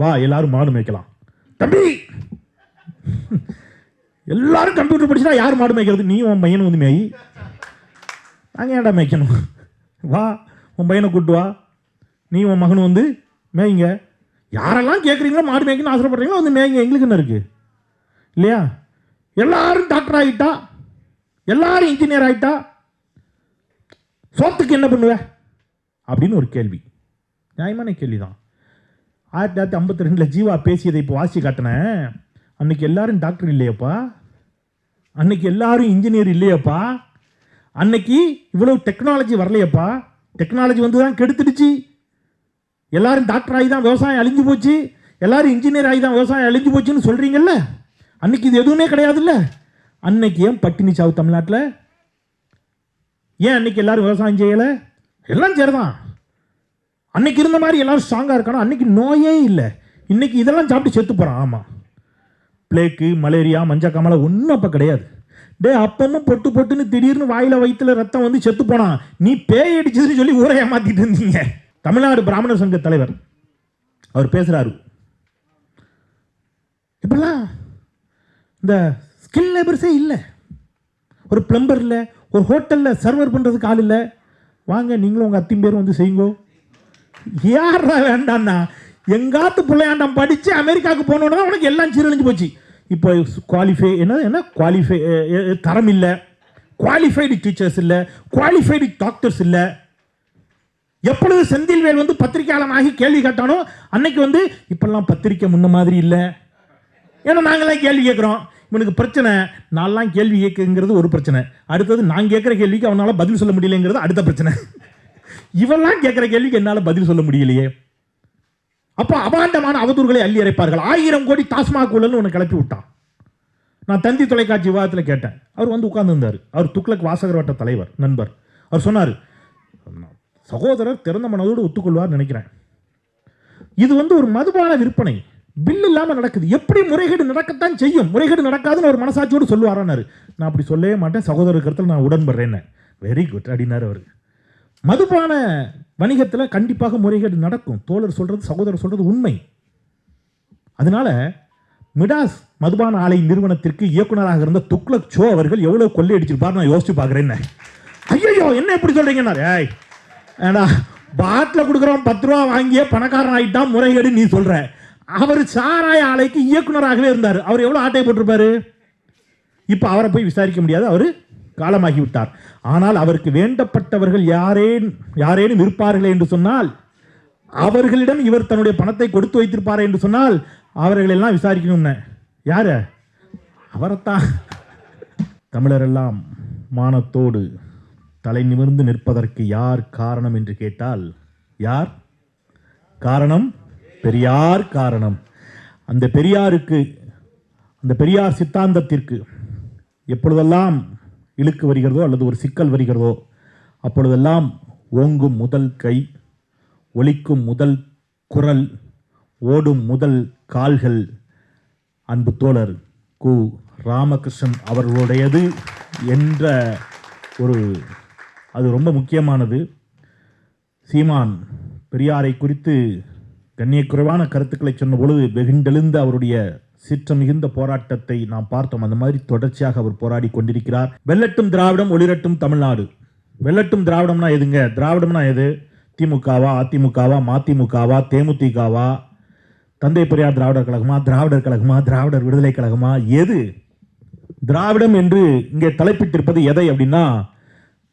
வா எல்லாரும் மாடு மேய்க்கலாம். தம்பி எல்லாரும் கம்ப்யூட்டர் படிச்சுனா யார் மாடு மேய்க்கிறது? நீ உன் பையனை வந்து மேய். நாங்கள் ஏன்டா மேய்க்கணும்? வா உன் பையனை கூட்டு வா, நீ உன் மகன் வந்து மேய்ங்க. யாரெல்லாம் கேட்குறீங்களோ மாடு மேய்க்கணும்னு ஆசைப்படுறீங்களோ வந்து மேய்ங்க, எங்களுக்கு என்ன இருக்குது இல்லையா? எல்லாரும் டாக்டர் ஆகிட்டா, எல்லாரும் இன்ஜினியர் ஆகிட்டா, சோத்துக்கு என்ன பண்ணுவேன் அப்படின்னு ஒரு கேள்வி. நியாயமான கேள்வி தான். 1952 ஜீவா பேசியதை இப்போ வாசி காட்டினேன். அன்னைக்கு எல்லாரும் டாக்டர் இல்லையப்பா, அன்னைக்கு எல்லாரும் இன்ஜினியர் இல்லையப்பா, அன்னைக்கு இவ்வளவு டெக்னாலஜி வரலையப்பா. டெக்னாலஜி வந்து தான் கெடுத்துடுச்சு. எல்லாரும் டாக்டர் ஆகி தான் விவசாயம் அழிஞ்சு போச்சு, எல்லாரும் இன்ஜினியர் ஆகி தான் விவசாயம் அழிஞ்சு போச்சுன்னு சொல்கிறீங்கல்ல. அன்னைக்கு இது எதுவுமே கிடையாதுல்ல. அன்னைக்கு ஏன் பட்டினி சாவு தமிழ்நாட்டில்? ஏன் அன்னைக்கு எல்லாரும் விவசாயம் செய்யலை? எல்லாம் சரிதான். அன்னைக்கு இருந்த மாதிரி எல்லாரும் ஸ்ட்ராங்காக இருக்கணும். அன்னைக்கு நோயே இல்லை, இன்னைக்கு இதெல்லாம் சாப்பிட்டு செத்து போகிறான். ஆமாம், பிளேக்கு, மலேரியா, மஞ்சக்காமலை ஒன்றும் அப்போ கிடையாது. டே அப்பமும் பொட்டு பொட்டுன்னு திடீர்னு வாயில் வயிற்றுல ரத்தம் வந்து செத்து போனான். நீ பேய் அடிச்சதுன்னு சொல்லி ஊரை ஏமாத்திட்டு இருந்தீங்க. தமிழ்நாடு பிராமணர் சங்க தலைவர் அவர் பேசுகிறாரு, இப்பெல்லாம் இந்த ஸ்கில் லேபர்ஸே இல்லை. ஒரு பிளம்பர் இல்லை, ஒரு ஹோட்டலில் சர்வர் பண்ணுறதுக்கு ஆள் இல்லை. வாங்க நீங்களும் உங்கள் அத்தின் பேரும் வந்து செய்யுங்கோ. யாரா வேண்டாம்னா எங்காத்து பிள்ளையாண்டம் படித்து அமெரிக்காவுக்கு போனோன்னா உனக்கு எல்லாம் சீரழிஞ்சு போச்சு. இப்போ குவாலிஃபை என்ன குவாலிஃபை தரம் இல்லை, குவாலிஃபைடு டீச்சர்ஸ் இல்லை, குவாலிஃபைடு டாக்டர்ஸ் இல்லை. எப்பொழுது செந்தில்வேல் வந்து பத்திரிகையாளனாகி கேள்வி கேட்டானோ அன்னைக்கு வந்து இப்பெல்லாம் பத்திரிக்கை முன்ன மாதிரி இல்லை. ஏன்னா நாங்களாம் கேள்வி கேட்குறோம். இவனுக்கு பிரச்சனை, நான்லாம் கேள்வி கேட்குங்கிறது ஒரு பிரச்சனை, அடுத்தது நான் கேட்குற கேள்விக்கு அவனால் பதில் சொல்ல முடியலைங்கிறது அடுத்த பிரச்சனை. இவெல்லாம் கேட்குற கேள்விக்கு என்னால் பதில் சொல்ல முடியலையே. அப்போ அபாண்டமான அவதூறுகளை அள்ளி இறைப்பார்கள். 1000 கோடி டாஸ்மாக் ஊழல்னு ஒன்று கிளப்பி விட்டான். நான் தந்தி தொலைக்காட்சி விவாதத்தில் கேட்டேன். அவர் வந்து உட்கார்ந்துருந்தார். அவர் துக்ளக் வாசகர் வட்ட தலைவர் நண்பர். அவர் சொன்னார், சகோதரர் திறந்த மனதோடு ஒத்துக்கொள்வார் நினைக்கிறேன், இது வந்து ஒரு மதுபான விற்பனை பில் இல்லாமல் நடக்குது, எப்படி முறைகேடு நடக்கத்தான் செய்யும், முறைகேடு நடக்காதுன்னு ஒரு மனசாட்சியோடு சொல்லுவாரான்னாரு. நான் அப்படி சொல்லவே மாட்டேன், சகோதரர் கருத்தில் நான் உடன்படுறேன்னு. வெரி குட் அப்படின்னாரு அவர். மதுபான வணிகத்தில் கண்டிப்பாக முறைகேடு நடக்கும். தோழர் சொல்றது, சகோதரர் சொல்றது உண்மை. அதனால மிடாஸ் மதுபான ஆலை நிறுவனத்திற்கு இயக்குநராக இருந்த துக்ளக் சோ அவர்கள் எவ்வளவு கொள்ளையடிச்சிருப்பார் நான் யோசிச்சு பார்க்குறேன். ஐயோ என்ன எப்படி சொல்றீங்கன்னா, ஏய் ஏடா பாட்டில் கொடுக்குறோம் 10 ரூபா வாங்கிய பணக்காரன் ஆகிட்டான் முறைகேடு நீ சொல்ற. அவர் சாராய ஆலைக்கு இயக்குநராகவே இருந்தார். அவர் எவ்வளவு ஆட்டையை போட்டிருப்பாரு. இப்போ அவரை போய் விசாரிக்க முடியாது, அவர் காலமாகி விட்டார். ஆனால் அவருக்கு வேண்டப்பட்டவர்கள் யாரேனும் இருப்பார்களே என்று சொன்னால், அவர்களிடம் இவர் தன்னுடைய பணத்தை கொடுத்து வைத்திருப்பாரே என்று சொன்னால் அவர்களெல்லாம் விசாரிக்கணும்னு. யாரு? அவரைத்தான். தமிழரெல்லாம் மானத்தோடு தலை நிமிர்ந்து நிற்பதற்கு யார் காரணம் என்று கேட்டால், யார் காரணம்? பெரியார் காரணம். அந்த பெரியாருக்கு, அந்த பெரியார் சித்தாந்தத்திற்கு எப்பொழுதெல்லாம் இழுக்கு வருகிறதோ அல்லது ஒரு சிக்கல் வருகிறதோ அப்பொழுதெல்லாம் ஓங்கும் முதல் கை, ஒலிக்கும் முதல் குரல், ஓடும் முதல் கால்கள் அன்பு தோழர் கு. ராமகிருஷ்ணன் அவர்களுடையது என்ற ஒரு, அது ரொம்ப முக்கியமானது. சீமான் பெரியாரை குறித்து கண்ணியக்குறைவான கருத்துக்களை சொன்ன பொழுது வெகுண்டெழுந்த அவருடைய சீற்றம் மிகுந்த போராட்டத்தை நாம் பார்த்தோம். அந்த மாதிரி தொடர்ச்சியாக அவர் போராடி கொண்டிருக்கிறார். வெல்லட்டும் திராவிடம், ஒளிரட்டும் தமிழ்நாடு. வெல்லட்டும் திராவிடம்னா எதுங்க? திராவிடம்னா எது? திமுகவா, அதிமுகவா, மதிமுகவா, தேமுதிகவா, தந்தை பெரியார் திராவிடர் கழகமா, திராவிடர் கழகமா, திராவிடர் விடுதலை கழகமா, எது திராவிடம் என்று இங்கே தலைப்பிட்டிருப்பது? எதை அப்படின்னா,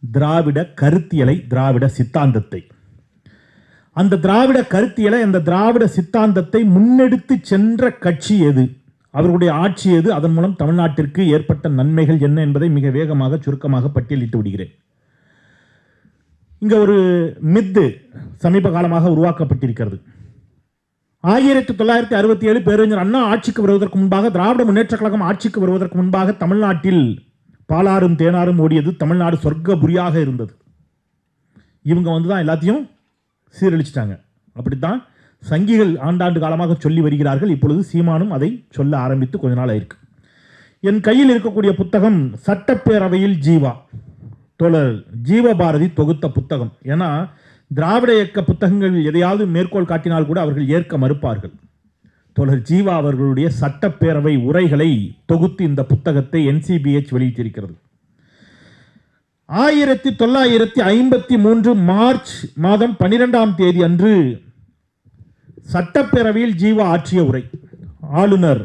திராவிட கருத்தியலை, திராவிட சித்தாந்தத்தை. அந்த திராவிட கருத்தியலை, அந்த திராவிட சித்தாந்தத்தை முன்னெடுத்து சென்ற கட்சி எது, அவர்களுடைய ஆட்சி எது, அதன் மூலம் தமிழ்நாட்டிற்கு ஏற்பட்ட நன்மைகள் என்ன என்பதை மிக வேகமாக சுருக்கமாக பட்டியலிட்டு விடுகிறேன். இங்க ஒரு மித்து சமீப காலமாக உருவாக்கப்பட்டிருக்கிறது. 1967 பேரறிஞர் அண்ணா ஆட்சிக்கு வருவதற்கு முன்பாக, திராவிட முன்னேற்ற கழகம் ஆட்சிக்கு வருவதற்கு முன்பாக தமிழ்நாட்டில் பாலாறும் தேனாரும் ஓடியது, தமிழ்நாடு சொர்க்கபுரியாக இருந்தது. இவங்க வந்து தான் எல்லாத்தையும் சீரழிச்சிட்டாங்க. அப்படித்தான் சங்கிகள் ஆண்டாண்டு காலமாக சொல்லி வருகிறார்கள். இப்பொழுது சீமானும் அதை சொல்ல ஆரம்பித்து கொஞ்ச நாள் ஆயிருக்கு. என் கையில் இருக்கக்கூடிய புத்தகம் சட்டப்பேரவையில் ஜீவா, தோழர் ஜீவபாரதி தொகுத்த புத்தகம். ஏன்னா திராவிட இயக்க புத்தகங்கள் எதையாவது மேற்கோள் காட்டினால் கூட அவர்கள் ஏற்க மறுப்பார்கள். தோழர் ஜீவா அவர்களுடைய சட்டப்பேரவை உரைகளை தொகுத்து இந்த புத்தகத்தை NCBH வெளியிட்டிருக்கிறது. 1953 மார்ச் மாதம் 12ஆம் தேதி அன்று சட்டப்பேரவையில் ஜீவா ஆற்றிய உரை. ஆளுநர்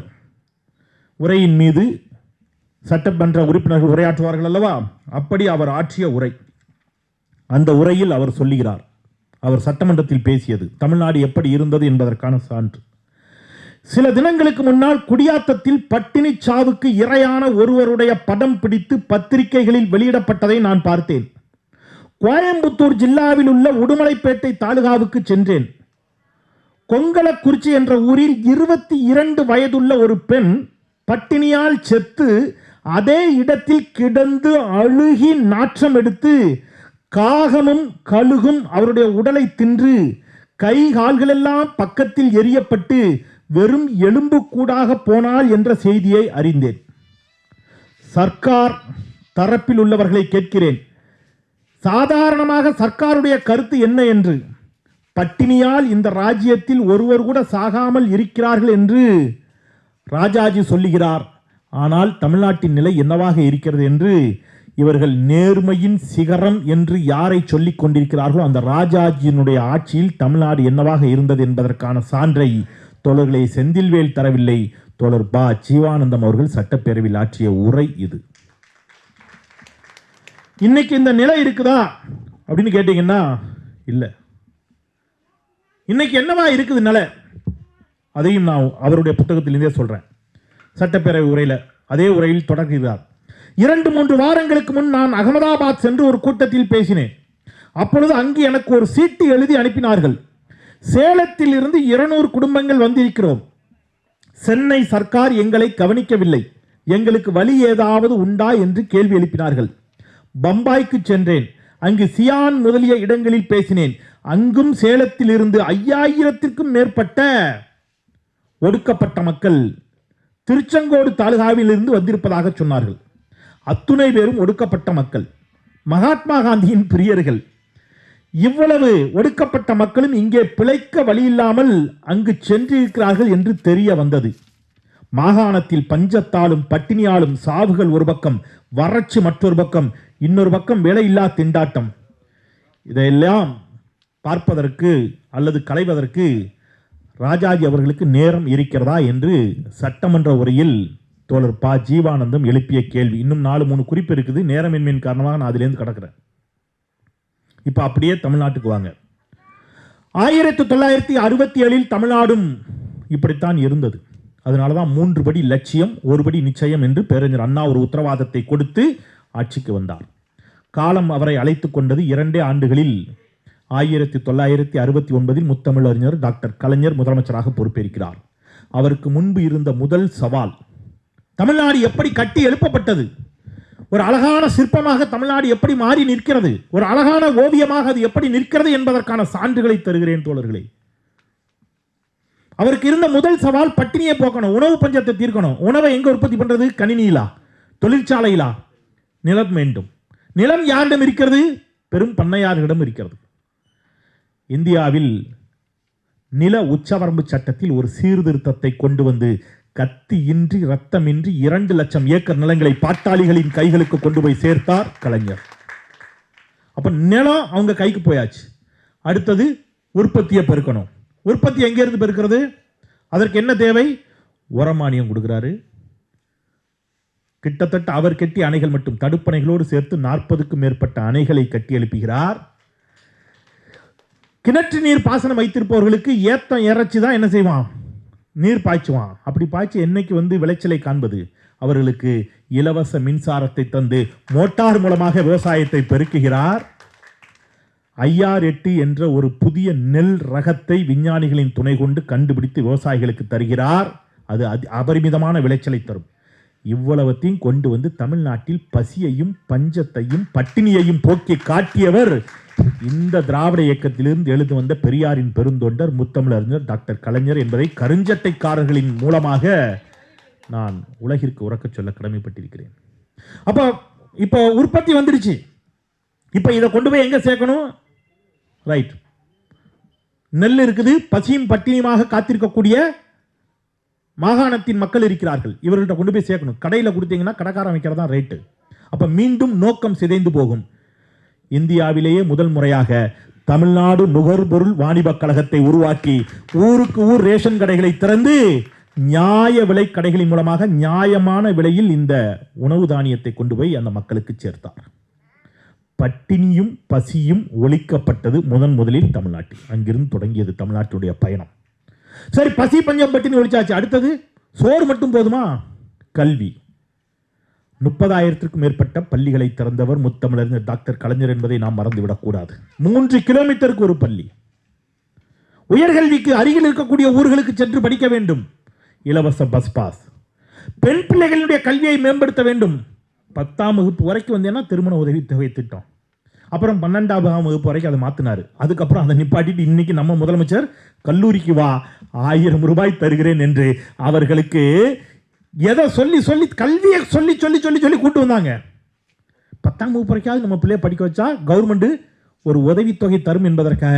உரையின் மீது சட்டமன்ற உறுப்பினர்கள் உரையாற்றுவார்கள் அல்லவா, அப்படி அவர் ஆற்றிய உரை. அந்த உரையில் அவர் சொல்லுகிறார், அவர் சட்டமன்றத்தில் பேசியது தமிழ்நாடு எப்படி இருந்தது என்பதற்கான சான்று. சில தினங்களுக்கு முன்னால் குடியாத்தத்தில் பட்டினி சாவுக்கு இரையான ஒருவருடைய படம் பிடித்து பத்திரிகைகளில் வெளியிடப்பட்டதை நான் பார்த்தேன். கோயம்புத்தூர் ஜில்லாவில் உள்ள உடுமலைப்பேட்டை தாலுகாவுக்கு சென்றேன். கொங்கலக்குறிச்சி என்ற ஊரில் 22 வயதுள்ள ஒரு பெண் பட்டினியால் செத்து அதே இடத்தில் கிடந்து அழுகி நாற்றம் எடுத்து காகமும் கழுகும் அவருடைய உடலை தின்று கை கால்களெல்லாம் பக்கத்தில் எரியப்பட்டு வெறும் எலும்பு கூடாக போனாள் என்ற செய்தியை அறிந்தேன். சர்க்கார் தரப்பில் உள்ளவர்களை கேட்கிறேன், சாதாரணமாக சர்க்காருடைய கருத்து என்ன என்று. பட்டினியால் இந்த ராஜ்யத்தில் ஒருவர் கூட சாகாமல் இருக்கிறார்கள் என்று ராஜாஜி சொல்லுகிறார். ஆனால் தமிழ்நாட்டின் நிலை என்னவாக இருக்கிறது என்று இவர்கள் நேர்மையின் சிகரம் என்று யாரை சொல்லிக் கொண்டிருக்கிறார்களோ அந்த ராஜாஜியினுடைய ஆட்சியில் தமிழ்நாடு என்னவாக இருந்தது என்பதற்கான சான்றை தோழர்களை செந்தில்வேல் தரவில்லை, தோழர் ப. ஜீவானந்தம் அவர்கள் சட்டப்பேரவையில் ஆற்றிய உரை இது. இன்னைக்கு இந்த நிலை இருக்குதா அப்படின்னு கேட்டீங்கன்னா இல்ல. இன்னைக்கு என்னவா இருக்குது நிலை, அதையும் நான் அவருடைய புத்தகத்திலிருந்தே சொல்றேன். சட்டப்பேரவை உரையில் அதே உரையில் தொடர்கிறார். 2-3 வாரங்களுக்கு முன் நான் அகமதாபாத் சென்று ஒரு கூட்டத்தில் பேசினேன். அப்பொழுது அங்கு எனக்கு ஒரு சீட்டு எழுதி அனுப்பினார்கள். சேலத்தில் இருந்து 200 குடும்பங்கள் வந்திருக்கிறோம். சென்னை சர்க்கார் எங்களை கவனிக்கவில்லை, எங்களுக்கு வழி ஏதாவது உண்டா என்று கேள்வி எழுப்பினார்கள். பம்பாய்க்கு சென்றேன், அங்கு சியான் முதலிய இடங்களில் பேசினேன். அங்கும் சேலத்தில் இருந்து 5000த்திற்கும் மேற்பட்ட ஒடுக்கப்பட்ட மக்கள் திருச்செங்கோடு தாலுகாவில் இருந்து வந்திருப்பதாக சொன்னார்கள். அத்துணை பேரும் ஒடுக்கப்பட்ட மக்கள், மகாத்மா காந்தியின் பிரியர்கள். இவ்வளவு ஒடுக்கப்பட்ட மக்களும் இங்கே பிழைக்க வழியில்லாமல் அங்கு சென்றிருக்கிறார்கள் என்று தெரிய வந்தது. மாகாணத்தில் பஞ்சத்தாலும் பட்டினியாலும் சாவுகள் ஒரு பக்கம், வறட்சி மற்றொரு பக்கம், இன்னொரு பக்கம் வேலையில்லா திண்டாட்டம். இதையெல்லாம் பார்ப்பதற்கு அல்லது களைவதற்கு ராஜாஜி அவர்களுக்கு நேரம் இருக்கிறதா என்று சட்டமன்ற உரையில் தோழர் ப. ஜீவானந்தம் எழுப்பிய கேள்வி. இன்னும் 4-3 குறிப்பு இருக்குது, நேரமின்மையின் காரணமாக நான் அதிலேருந்து கடக்கிறேன். இப்போ அப்படியே தமிழ்நாட்டுக்கு வாங்க. 1967 தமிழ்நாடும் இப்படித்தான் இருந்தது. அதனால தான் 3 படி லட்சியம் 1 படி நிச்சயம் என்று பேரறிஞர் அண்ணா ஒரு உத்தரவாதத்தை கொடுத்து ஆட்சிக்கு வந்தார். காலம் அவரை அழைத்து கொண்டது 2 ஆண்டுகளில். 1969 முத்தமிழறிஞர் டாக்டர் கலைஞர் முதலமைச்சராக பொறுப்பேற்கிறார். அவருக்கு முன்பு இருந்த முதல் சவால் தமிழ்நாடு எப்படி கட்டி எழுப்பப்பட்டது, ஒரு அழகான சிற்பமாக தமிழ்நாடு எப்படி மாறி நிற்கிறது, ஒரு அழகான ஓவியமாக அது எப்படி நிற்கிறது என்பதற்கான சான்றுகளை தருகிறேன் தோழர்களே. அவருக்கு இருந்த முதல் சவால் பட்டினியை போக்கணும், உணவு பஞ்சத்தை தீர்க்கணும். உணவை எங்க உற்பத்தி பண்றது? கணினியிலா, தொழிற்சாலையிலா? நிலம் வேண்டும். நிலம் யாரிடம் இருக்கிறது? பெரும் பண்ணையார்களிடம் இருக்கிறது. இந்தியாவில் நில உச்சவரம்பு சட்டத்தில் ஒரு சீர்திருத்தத்தை கொண்டு வந்து கத்தியின்றி ரத்தமின்றி 2 லட்சம் ஏக்கர் நிலங்களை பாட்டாளிகளின் கைகளுக்கு கொண்டு போய் சேர்த்தார் கலைஞர். அப்ப நிலம் அவங்க கைக்கு போயாச்சு. அடுத்தது உற்பத்தியை பெருக்கணும். உற்பத்தி எங்கிருந்து பெருக்கிறது? அதற்கு என்ன தேவை? உரமானியம் கொடுக்கிறாரு. கிட்டத்தட்ட அவர் கட்டிய அணைகள் மட்டும் தடுப்பணைகளோடு சேர்த்து 40க்கும் மேற்பட்ட அணைகளை கட்டி எழுப்புகிறார். கிணற்று நீர் பாசனம் வைத்திருப்பவர்களுக்கு ஏத்தம் இறைச்சி தான் என்ன செய்வான்? நீர் பாய்ச்சுவான். அப்படி பாய்ச்சி என்னைக்கு விளைச்சலை காண்பது? அவர்களுக்கு இலவச மின்சாரத்தை தந்து மோட்டார் மூலமாக விவசாயத்தை பெருக்குகிறார். IR8 என்ற ஒரு புதிய நெல் ரகத்தை விஞ்ஞானிகளின் துணை கொண்டு கண்டுபிடித்து விவசாயிகளுக்கு தருகிறார். அது அபரிமிதமான விளைச்சலை தரும். இவ்வளவத்தையும் கொண்டு வந்து தமிழ்நாட்டில் பசியையும் பஞ்சத்தையும் பட்டினியையும் போக்கி காட்டியவர் இந்த திராவிட இயக்கத்திலிருந்து எழுந்து வந்த பெரியாரின் பெருந்தொண்டர் முத்தமிழறிஞர் டாக்டர் கலைஞர் என்பதை கருஞ்சட்டைக்காரர்களின் மூலமாக நான் உலகிற்கு உறக்க சொல்ல கடமைப்பட்டிருக்கிறேன். அப்போ இப்போ உற்பத்தி வந்துடுச்சு. இப்போ இதை கொண்டு போய் எங்க சேர்க்கணும்? ரைட், நெல் இருக்குது. பசியும் பட்டினியுமாக காத்திருக்கக்கூடிய மாகாணத்தின் மக்கள் இருக்கிறார்கள், இவர்கள்ட்ட கொண்டு போய் சேர்க்கணும். கடையில் கொடுத்தீங்கன்னா கடைக்காரன் வைக்கிறதா ரேட்டு. அப்ப மீண்டும் நோக்கம் சிதைந்து போகும். இந்தியாவிலேயே முதல் முறையாக தமிழ்நாடு நுகர்பொருள் வாணிப கழகத்தை உருவாக்கி ஊருக்கு ஊர் ரேஷன் கடைகளை திறந்து நியாய விலை கடைகளின் மூலமாக நியாயமான விலையில் இந்த உணவு தானியத்தை கொண்டு போய் அந்த மக்களுக்கு சேர்த்தார். பட்டினியும் பசியும் ஒழிக்கப்பட்டது முதலில் தமிழ்நாட்டில். அங்கிருந்து தொடங்கியது தமிழ்நாட்டுடைய பயணம். சரி, பசி பஞ்சம் பட்டினி ஒழிச்சாச்சு. அடுத்தது சோறு மட்டும் போதுமா? கல்வி. 30,000க்கும் மேற்பட்ட பள்ளிகளை திறந்தவர் முத்தமிழறிஞர் டாக்டர் கலைஞர் என்பதை நாம் மறந்துவிடக்கூடாது. 3 கிலோமீட்டருக்கு ஒரு பள்ளி. உயர்கல்விக்கு அருகில் இருக்கக்கூடிய ஊர்களுக்கு சென்று படிக்க வேண்டும். இலவச பஸ் பாஸ். பெண் பிள்ளைகளுடைய கல்வியை மேம்படுத்த வேண்டும். 10ஆம் வகுப்பு வரைக்கும் வந்தேன்னா திருமண உதவி தொகை திட்டம். அப்புறம் 12ஆம் வகுப்பு வரைக்கும் அதை மாத்தினாரு. அதுக்கப்புறம் அதை நிப்பாட்டிட்டு இன்னைக்கு நம்ம முதலமைச்சர் கல்லூரிக்கு வா 1000 ரூபாய் தருகிறேன் என்று அவர்களுக்கு எதை சொல்லி சொல்லி கல்வியை சொல்லி சொல்லி சொல்லி சொல்லி கூட்டு வந்தாங்க. 10ஆம் வகுப்பு வரைக்காவது நம்ம பிள்ளைய படிக்க வச்சா கவர்மெண்ட் ஒரு உதவித்தொகை தரும் என்பதற்காக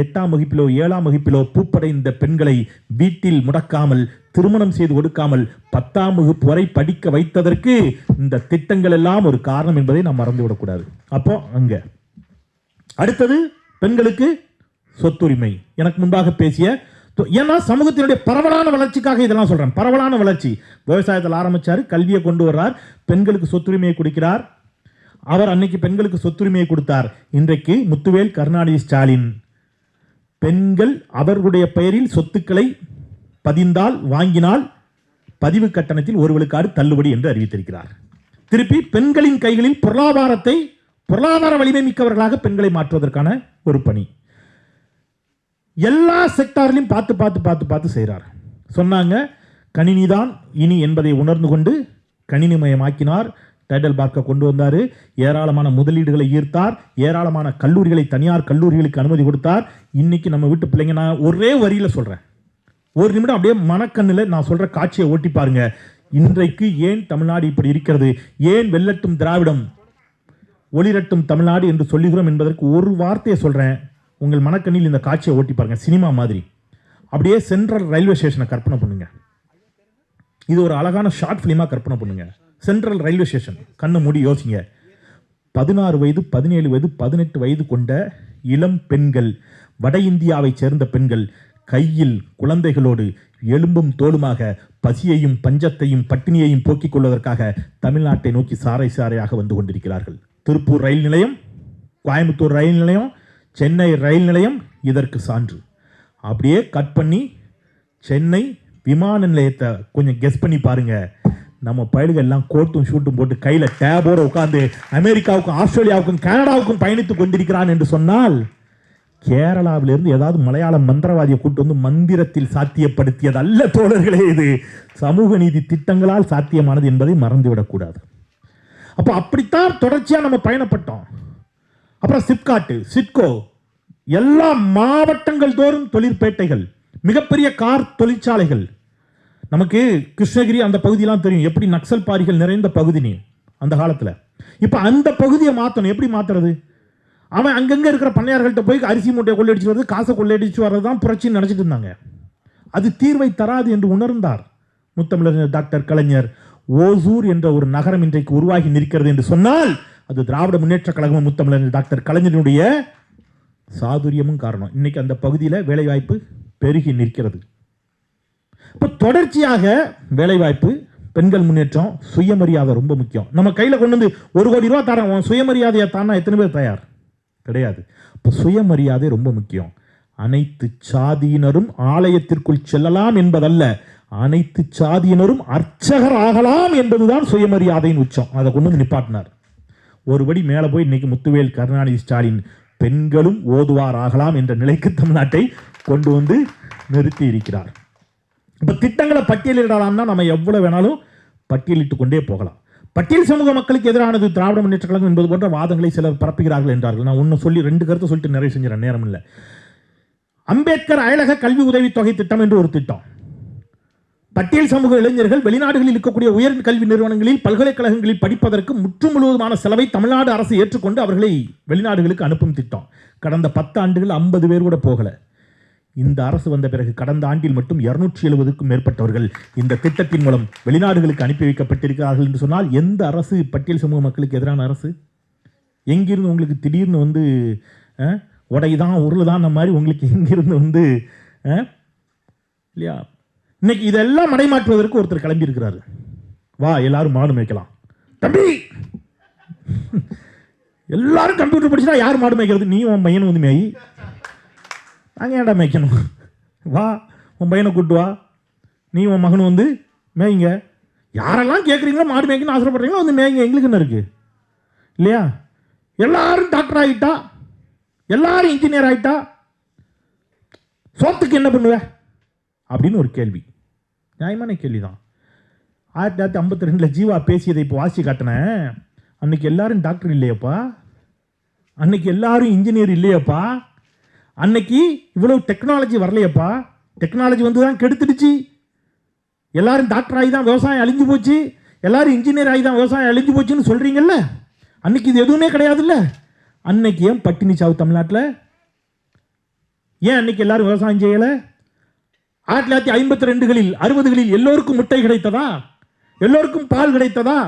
8ஆம் வகுப்பிலோ 7ஆம் வகுப்பிலோ பூப்படைந்த பெண்களை வீட்டில் முடக்காமல் திருமணம் செய்து கொடுக்காமல் 10ஆம் வகுப்பு வரை படிக்க வைத்ததற்கு இந்த திட்டங்கள் எல்லாம் ஒரு காரணம் என்பதை நாம் மறந்துவிடக்கூடாது. அப்போ அங்க அடுத்தது பெண்களுக்கு சொத்துரிமை. எனக்கு முன்பாக பேசிய, ஏன்னா சமூகத்தினுடைய பரவலான வளர்ச்சிக்காக இதெல்லாம் சொல்றேன். பரவலான வளர்ச்சி. விவசாயத்தில் ஆரம்பிச்சாரு, கல்வியை கொண்டு வர்றார், பெண்களுக்கு சொத்துரிமையை கொடுக்கிறார். அவர் அன்னைக்கு பெண்களுக்கு சொத்துரிமையை கொடுத்தார். இன்றைக்கு முத்துவேல் கருணாநிதி ஸ்டாலின் பெண்கள் அவர்களுடைய பெயரில் சொத்துக்களை பதிந்தால் வாங்கினால் பதிவு கட்டணத்தில் 1 விழுக்காடு தள்ளுபடி என்று அறிவித்திருக்கிறார். திருப்பி பெண்களின் கைகளில் பொருளாதார வலிமை மிக்கவர்களாக பெண்களை மாற்றுவதற்கான ஒரு பணி. எல்லா செக்டார்லையும் பார்த்து பார்த்து பார்த்து பார்த்து செய்கிறார். சொன்னாங்க கணினிதான் இனி என்பதை உணர்ந்து கொண்டு கணினிமயமாக்கினார். டைட்டில் பார்க்க கொண்டு வந்தார். ஏராளமான முதலீடுகளை ஈர்த்தார். ஏராளமான கல்லூரிகளை, தனியார் கல்லூரிகளுக்கு அனுமதி கொடுத்தார். இன்னைக்கு நம்ம வீட்டு பிள்ளைங்க, நான் ஒரே வரியில் சொல்றேன், ஒரு நிமிடம் அப்படியே மனக்கண்ணில் நான் சொல்ற காட்சியை ஓட்டி பாருங்க. இன்றைக்கு ஏன் தமிழ்நாடு இப்படி இருக்கிறது, ஏன் வெல்லட்டும் திராவிடம் ஒளிரட்டும் தமிழ்நாடு என்று சொல்லுகிறோம் என்பதற்கு ஒரு வார்த்தையை சொல்றேன். உங்கள் மனக்கண்ணில் இந்த காட்சியை ஓட்டி பாருங்க. சினிமா மாதிரி அப்படியே சென்ட்ரல் ரயில்வே ஸ்டேஷனை கற்பனை பண்ணுங்க. இது ஒரு அழகான ஷார்ட் பிலிமா கற்பனை பண்ணுங்க. சென்ட்ரல் ரயில்வே ஸ்டேஷன், கண்ணை மூடி யோசிங்க. 16 வயது 17 வயது 18 வயது கொண்ட இளம் பெண்கள், வட இந்தியாவை சேர்ந்த பெண்கள், கையில் குழந்தைகளோடு எலும்பும் தோலுமாக பசியையும் பஞ்சத்தையும் பட்டினியையும் போக்கிக் கொள்வதற்காக தமிழ்நாட்டை நோக்கி சாறை சாறையாக வந்து கொண்டிருக்கிறார்கள். திருப்பூர் ரயில் நிலையம், கோயம்புத்தூர் ரயில் நிலையம், சென்னை ரயில் நிலையம் இதற்கு சான்று. அப்படியே கட் பண்ணி சென்னை விமான நிலையத்தை கொஞ்சம் கெஸ் பண்ணி பாருங்க. நம்ம பயல்கள் எல்லாம் கோட்டும் ஷூட்டும் போட்டு கையில டேபோட உட்கார்ந்து அமெரிக்காவுக்கும் ஆஸ்திரேலியாவுக்கும் கனடாவுக்கும் பயணித்துக் கொண்டிருக்கிறான் என்று சொன்னால், கேரளாவிலிருந்து ஏதாவது மலையாள மந்திரவாதியை கூட்டு வந்து மந்திரத்தில் சாத்தியப்படுத்தியது அல்ல தோழர்களே. இது சமூக நீதி திட்டங்களால் சாத்தியமானது என்பதை மறந்துவிடக்கூடாது. அப்போ அப்படித்தான் தொடர்ச்சியா நம்ம பயணப்பட்டோம். அப்புறம் சிப்காட், சிட்கோ, எல்லா மாவட்டங்கள் தோறும் தொழிற்பேட்டைகள், மிகப்பெரிய கார் தொழிற்சாலைகள். நமக்கு கிருஷ்ணகிரி அந்த பகுதியெல்லாம் தெரியும், எப்படி நக்சல் பாரிகள் நிறைந்த பகுதி அந்த காலத்தில். இப்போ அந்த பகுதியை மாற்றணும். எப்படி மாற்றுறது? அவன் அங்கங்கே இருக்கிற பண்ணையார்கள்ட்ட போய் அரிசி மூட்டையை கொள்ளையடிச்சு வர்றது, காசை கொள்ளையடிச்சு வர்றது தான் புரட்சின்னு நினச்சிட்டு இருந்தாங்க. அது தீர்வை தராது என்று உணர்ந்தார் முத்தமிழர் டாக்டர் கலைஞர். ஓசூர் என்ற ஒரு நகரம் இன்றைக்கு உருவாகி நிற்கிறது என்று சொன்னால் அது திராவிட முன்னேற்ற கழகமும் முத்தமிழர் டாக்டர் கலைஞருடைய சாதுரியமும் காரணம். இன்னைக்கு அந்த பகுதியில் வேலைவாய்ப்பு பெருகி நிற்கிறது. இப்போ தொடர்ச்சியாக வேலைவாய்ப்பு, பெண்கள் முன்னேற்றம், சுயமரியாதை ரொம்ப முக்கியம். நம்ம கையில் கொண்டு வந்து 1 கோடி ரூபா தரோம், சுயமரியாதையை தானா எத்தனை பேர் தயார்? கிடையாது. இப்போ சுயமரியாதை ரொம்ப முக்கியம். அனைத்து சாதியினரும் ஆலயத்திற்குள் செல்லலாம் என்பதல்ல, அனைத்து சாதியினரும் அர்ச்சகர் ஆகலாம் என்பதுதான் சுயமரியாதையின் உச்சம். அதை கொண்டு வந்து நிப்பாட்டினார். ஒருபடி மேலே போய் இன்னைக்கு முத்துவேல் கருணாநிதி ஸ்டாலின் பெண்களும் ஓதுவார் ஆகலாம் என்ற நிலைக்கு தமிழ்நாட்டை கொண்டு வந்து நிறுத்தி இருக்கிறார். இப்போ திட்டங்களை பட்டியலிடலாம்னா நம்ம எவ்வளவு வேணாலும் பட்டியலிட்டுக் கொண்டே போகலாம். பட்டியல் சமூக மக்களுக்கு எதிரானது திராவிட முன்னேற்ற கழகம் என்பது போன்ற வாதங்களை சிலர் பரப்புகிறார்கள் என்றார்கள். நான் ஒன்று சொல்லி 2 கருத்தை சொல்லிட்டு நிறைவு செஞ்சிடறேன், நேரம் இல்லை. அம்பேத்கர் அயலக கல்வி உதவித்தொகை திட்டம் என்று ஒரு திட்டம். பட்டியல் சமூக இளைஞர்கள் வெளிநாடுகளில் இருக்கக்கூடிய உயர் கல்வி நிறுவனங்களில் பல்கலைக்கழகங்களில் படிப்பதற்கு முற்று முழுவதுமான செலவை தமிழ்நாடு அரசு ஏற்றுக்கொண்டு அவர்களை வெளிநாடுகளுக்கு அனுப்பும் திட்டம். கடந்த 10 ஆண்டுகள் 50 பேர் கூட போகல. இந்த அரசு வந்த பிறகு கடந்த ஆண்டில் மட்டும் 270க்கும் மேற்பட்டவர்கள் இந்த திட்டத்தின் மூலம் வெளிநாடுகளுக்கு அனுப்பி வைக்கப்பட்டிருக்கிறார்கள் என்று சொன்னால் எந்த அரசு பட்டியல் சமூக மக்களுக்கு எதிரான அரசு? எங்கிருந்து உங்களுக்கு திடீர்னு வந்து உடைதான் உருளுதான் மாதிரி உங்களுக்கு எங்கிருந்து வந்து இல்லையா? இன்னைக்கு இதெல்லாம் மடைமாற்றுவதற்கு ஒருத்தர் கிளம்பி இருக்கிறாரு. வா எல்லாரும் மாடு மேய்க்கலாம். தம்பி எல்லாரும் கம்ப்யூட்டர் படிச்சுனா யார் மாடு மேய்க்கிறது? நீ உன் பையனை வந்து மேய். நாங்கள் ஏன்டா மேய்க்கணும்? வா உன் பையனை கூட்டு வா, நீ உன் மகன் வந்து மேய்ங்க. யாரெல்லாம் கேட்குறீங்களோ மாடு மேய்க்கணும்னு ஆசைப்படுறீங்களோ வந்து மேய்ங்க, எங்களுக்கு என்ன இருக்குது இல்லையா? எல்லாரும் டாக்டர் ஆகிட்டா, எல்லாரும் இன்ஜினியர் ஆகிட்டா, சோத்துக்கு என்ன பண்ணுவேன் அப்படின்னு ஒரு கேள்வி. நியாயமான கேள்வி தான். 1952 ஜீவா பேசியதை இப்போ வாசி காட்டினேன். அன்னைக்கு எல்லாரும் டாக்டர் இல்லையப்பா, அன்னைக்கு எல்லாரும் இன்ஜினியர் இல்லையப்பா, அன்னைக்கு இவ்வளவு டெக்னாலஜி வரலையப்பா. டெக்னாலஜி வந்து தான் கெடுத்துடுச்சு. எல்லாரும் டாக்டர் ஆகி தான் விவசாயம் அழிஞ்சு போச்சு, எல்லாரும் இன்ஜினியர் ஆகி தான் விவசாயம் அழிஞ்சு போச்சுன்னு சொல்கிறீங்கல்ல. அன்னைக்கு இது எதுவுமே கிடையாதுல்ல. அன்னைக்கு ஏன் பட்டினி சாவு தமிழ்நாட்டில்? ஏன் அன்னைக்கு எல்லாரும் விவசாயம் செய்யலை? 1952களில் 60களில் எல்லோருக்கும் முட்டை கிடைத்ததா? எல்லோருக்கும் பால் கிடைத்ததா?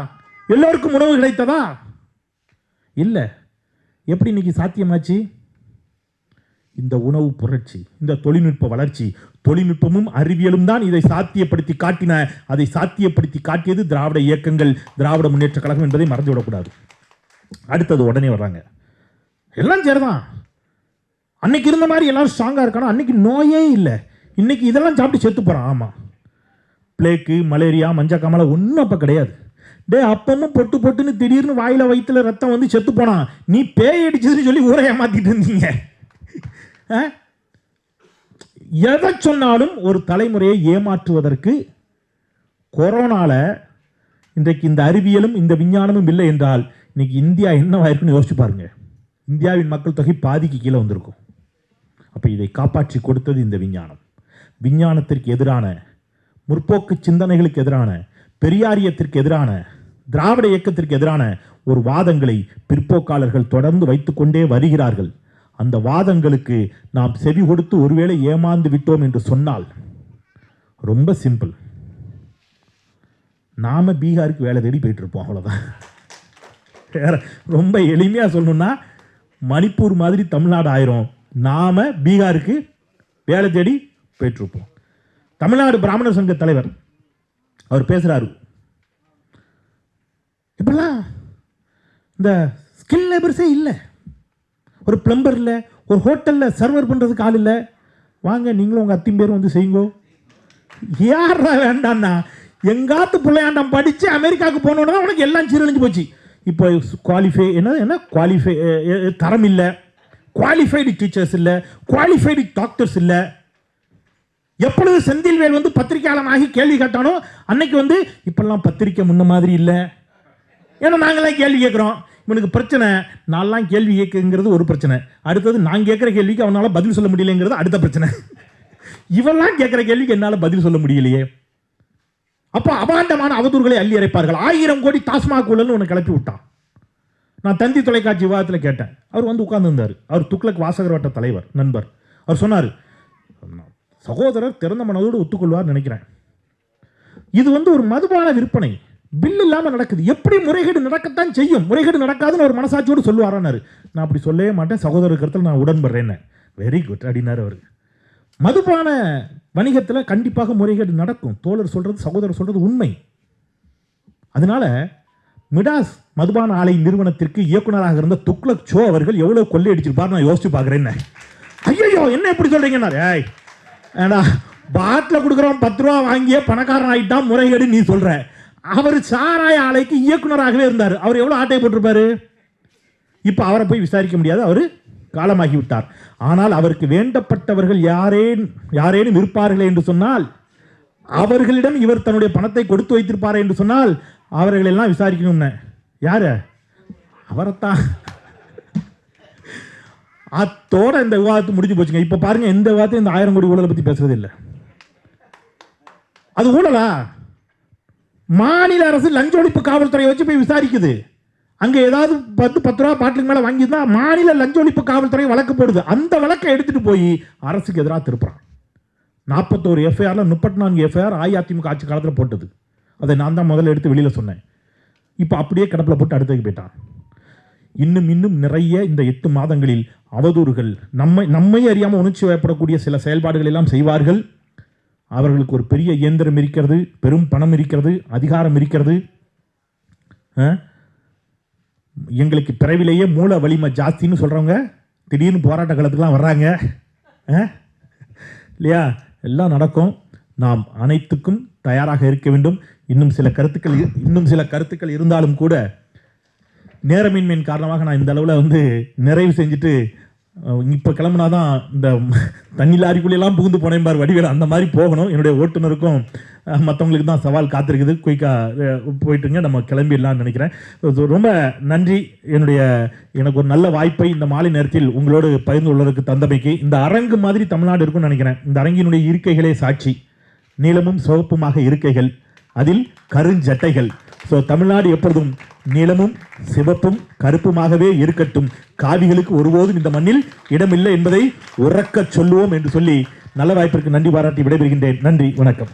எல்லோருக்கும் உணவு கிடைத்ததா? இல்லை. எப்படி இன்னைக்கு சாத்தியமாச்சு? இந்த உணவு புரட்சி, இந்த தொழில்நுட்ப வளர்ச்சி, தொழில்நுட்பமும் அறிவியலும் தான் இதை சாத்தியப்படுத்தி காட்டின. அதை சாத்தியப்படுத்தி காட்டியது திராவிட இயக்கங்கள், திராவிட முன்னேற்ற கழகம் என்பதை மறந்து விடக்கூடாது. அடுத்தது உடனே வர்றாங்க எல்லாம் சரிதான். அன்னைக்கு இருந்த மாதிரி எல்லாரும் ஸ்ட்ராங்காக இருக்கானோ? அன்னைக்கு நோயே இல்லை, இன்னைக்கு இதெல்லாம் சாப்பிட்டு செத்து போகிறான். ஆமாம், பிளேக்கு, மலேரியா, மஞ்சக்காமலை ஒன்றும் அப்போ கிடையாது. அப்பமும் பொட்டு பொட்டுன்னு திடீர்னு வாயில வயிற்றுல ரத்தம் வந்து செத்து போனான். நீ பேய் அடிச்சதுன்னு சொல்லி ஊரை ஏமாத்திட்டு இருந்தீங்க. எதை சொன்னாலும் ஒரு தலைமுறையை ஏமாற்றுவதற்கு கொரோனால இன்றைக்கு இந்த அறிவியலும் இந்த விஞ்ஞானமும் இல்லை என்றால் இன்னைக்கு இந்தியா என்னவாயிருக்குன்னு யோசிச்சு பாருங்க. இந்தியாவின் மக்கள் தொகை பாதிக்கு கீழே வந்திருக்கும். அப்போ இதை காப்பாற்றி கொடுத்தது இந்த விஞ்ஞானம். விஞ்ஞானத்திற்கு எதிரான, முற்போக்கு சிந்தனைகளுக்கு எதிரான, பெரியாரியத்திற்கு எதிரான, திராவிட இயக்கத்திற்கு எதிரான ஒரு வாதங்களை பிற்போக்காளர்கள் தொடர்ந்து வைத்துக்கொண்டே வருகிறார்கள். அந்த வாதங்களுக்கு நாம் செவி கொடுத்து ஒருவேளை ஏமாந்து விட்டோம் என்று சொன்னால் ரொம்ப சிம்பிள், நாம பீகாருக்கு வேலை தேடி போயிட்டு இருப்போம், அவ்வளோதான். ரொம்ப எளிமையாக சொல்லணும்னா மணிப்பூர் மாதிரி தமிழ்நாடு ஆயிரும், நாம பீகாருக்கு வேலை தேடி போயிட்டு இருப்போம். தமிழ்நாடு பிராமணர் சங்க தலைவர் அவர் பேசுறாரு, இப்பெல்லாம் இந்த ஸ்கில் லேபர்ஸே இல்லை, ஒரு பிளம்பர் இல்லை, ஒரு ஹோட்டலில் சர்வர் பண்ணுறதுக்கு ஆள் இல்லை, வாங்க நீங்களும் உங்கள் அத்தின் பேரும் வந்து செய்யுங்கோ. யாரா வேண்டாம்னா எங்காத்து பிள்ளையாண்டம் படித்து அமெரிக்காவுக்கு போனோன்னா உனக்கு எல்லாம் சீரழிஞ்சு போச்சு. இப்போ குவாலிஃபை என்ன குவாலிஃபை தரம் இல்லை, குவாலிஃபைடு டீச்சர்ஸ் இல்லை, குவாலிஃபைடு டாக்டர்ஸ் இல்லை. எப்பொழுது செந்தில்வேல் வந்து பத்திரிகையாளனாகி கேள்வி கேட்டானோ அன்னைக்கு வந்து இப்பெல்லாம் பத்திரிக்கை முன்ன மாதிரி இல்லை. ஏன்னா நாங்களாம் கேள்வி கேட்குறோம், இவனுக்கு பிரச்சனை. நான்லாம் கேள்வி கேட்குங்கிறது ஒரு பிரச்சனை, அடுத்தது நான் கேட்குற கேள்விக்கு அவனால் பதில் சொல்ல முடியலைங்கிறது அடுத்த பிரச்சனை. இவெல்லாம் கேட்குற கேள்விக்கு என்னால் பதில் சொல்ல முடியலையே. அப்போ அபாண்டமான அவதூறுகளை அள்ளி அரைப்பார்கள். 1000 கோடி டாஸ்மாக் ஊழல்னு ஒன்று கிளப்பி விட்டான். நான் தந்தி தொலைக்காட்சி விவாதத்தில் கேட்டேன். அவர் வந்து உட்கார்ந்துருந்தார். அவர் துக்ளக் வாசகர் வட்ட தலைவர் நண்பர். அவர் சொன்னார், சகோதரர் திறந்த மனதோடு ஒத்துக்கொள்வார் நினைக்கிறேன், இது வந்து ஒரு மதுபான விற்பனை பில் இல்லாமல் நடக்குது, எப்படி முறைகேடு நடக்கத்தான் செய்யும், முறைகேடு நடக்காதுன்னு ஒரு மனசாட்சியோடு சொல்லுவாரான்னாரு. நான் அப்படி சொல்லவே மாட்டேன், சகோதரர் கருத்தில் நான் உடன்படுறேன்னு. வெரி குட் அப்படின்னாரு அவர். மதுபான வணிகத்தில் கண்டிப்பாக முறைகேடு நடக்கும், தோழர் சொல்றது, சகோதரர் சொல்றது உண்மை. அதனால மிடாஸ் மதுபான ஆலை நிறுவனத்திற்கு இயக்குநராக இருந்த துக்ளக் சோ அவர்கள் எவ்வளவு கொள்ளையடிச்சிருப்பார் நான் யோசிச்சு பார்க்குறேன். ஐயோ என்ன எப்படி சொல்றீங்கன்னா, ஏய் ஏடா பாட்டில் கொடுக்குறோம் 10 ரூபா வாங்கிய பணக்காரன் ஆகிட்டான், முறைகேடு நீ சொல்ற. அவர் சாராய ஆலைக்கு இயக்குநராகவே இருந்தார். அவர் எவ்வளோ ஆட்டை போட்டிருப்பாரு. இப்போ அவரை போய் விசாரிக்க முடியாது, அவர் காலமாகி விட்டார். ஆனால் அவருக்கு வேண்டப்பட்டவர்கள் யாரேனும் இருப்பார்களே என்று சொன்னால், அவர்களிடம் இவர் தன்னுடைய பணத்தை கொடுத்து வைத்திருப்பாரே என்று சொன்னால் அவர்களெல்லாம் விசாரிக்கணும்னு. யாரு? அவரைத்தான். அத்தோட இந்த விவாதத்தை முடிஞ்சு போச்சுங்க. இப்போ பாருங்க, எந்த விவாதத்தையும் இந்த 1000 கோடி ஊழலை பற்றி பேசுறது இல்லை. அது ஊழலா? மாநில அரசு லஞ்ச ஒழிப்பு காவல்துறையை வச்சு போய் விசாரிக்குது. அங்கே ஏதாவது 10 ரூபா பாட்டிலுக்கு மேலே வாங்கியிருந்தா மாநில லஞ்ச ஒழிப்பு காவல்துறை வழக்கு போடுது. அந்த வழக்கை எடுத்துகிட்டு போய் அரசுக்கு எதிராக திருப்புறான். 41 எஃப்ஐஆரில் 34 எஃப்ஐஆர் அஇஅதிமுக ஆட்சி காலத்தில் போட்டது. அதை நான் தான் முதல்ல எடுத்து வெளியில் சொன்னேன். இப்போ அப்படியே கிடப்பில் போட்டு அடுத்ததுக்கு போயிட்டான். இன்னும் நிறைய இந்த 8 மாதங்களில் அவதூறுகள், நம்மை அறியாமல் உணர்ச்சி வயப்படக்கூடிய சில செயல்பாடுகள் எல்லாம் செய்வார்கள். அவர்களுக்கு ஒரு பெரிய இயந்திரம் இருக்கிறது, பெரும் பணம் இருக்கிறது, அதிகாரம் இருக்கிறது. எங்களுக்கு பிறவிலேயே மூல வலிமை ஜாஸ்தின்னு சொல்கிறவங்க திடீர்னு போராட்ட காலத்துக்குலாம் வர்றாங்க இல்லையா? எல்லாம் நடக்கும். நாம் அனைத்துக்கும் தயாராக இருக்க வேண்டும். இன்னும் சில கருத்துக்கள் இருந்தாலும் கூட நேரமின்மையின் காரணமாக நான் இந்த அளவில் நிறைவு செஞ்சுட்டு இப்போ கிளம்புனாதான் இந்த தண்ணி லாரிக்குள்ளெல்லாம் புகுந்து போனேன் பார் வடிவேல், அந்த மாதிரி போகணும். என்னுடைய ஓட்டுநருக்கும் மற்றவங்களுக்கு தான் சவால் காத்திருக்குது. குயிக்காக போயிட்டுங்க, நம்ம கிளம்பிடலாம்னு நினைக்கிறேன். ரொம்ப நன்றி. எனக்கு ஒரு நல்ல வாய்ப்பை இந்த மாலை நேரத்தில் உங்களோடு பகிர்ந்து கொள்வதற்கு தந்தமைக்கு. இந்த அரங்கு மாதிரி தமிழ்நாடு இருக்கும்னு நினைக்கிறேன். இந்த அரங்கினுடைய இருக்கைகளே சாட்சி. நீளமும் சிவப்புமாக இருக்கைகள், அதில் கருஞ்சட்டைகள். ஸோ தமிழ்நாடு எப்பொழுதும் நீளமும் சிவப்பும் கருப்புமாகவே இருக்கட்டும். காவிகளுக்கு ஒருபோதும் இந்த மண்ணில் இடமில்லை என்பதை உறக்கச் சொல்லுவோம் என்று சொல்லி நல்ல வாய்ப்பிற்கு நன்றி பாராட்டி விடைபெறுகின்றேன். நன்றி, வணக்கம்.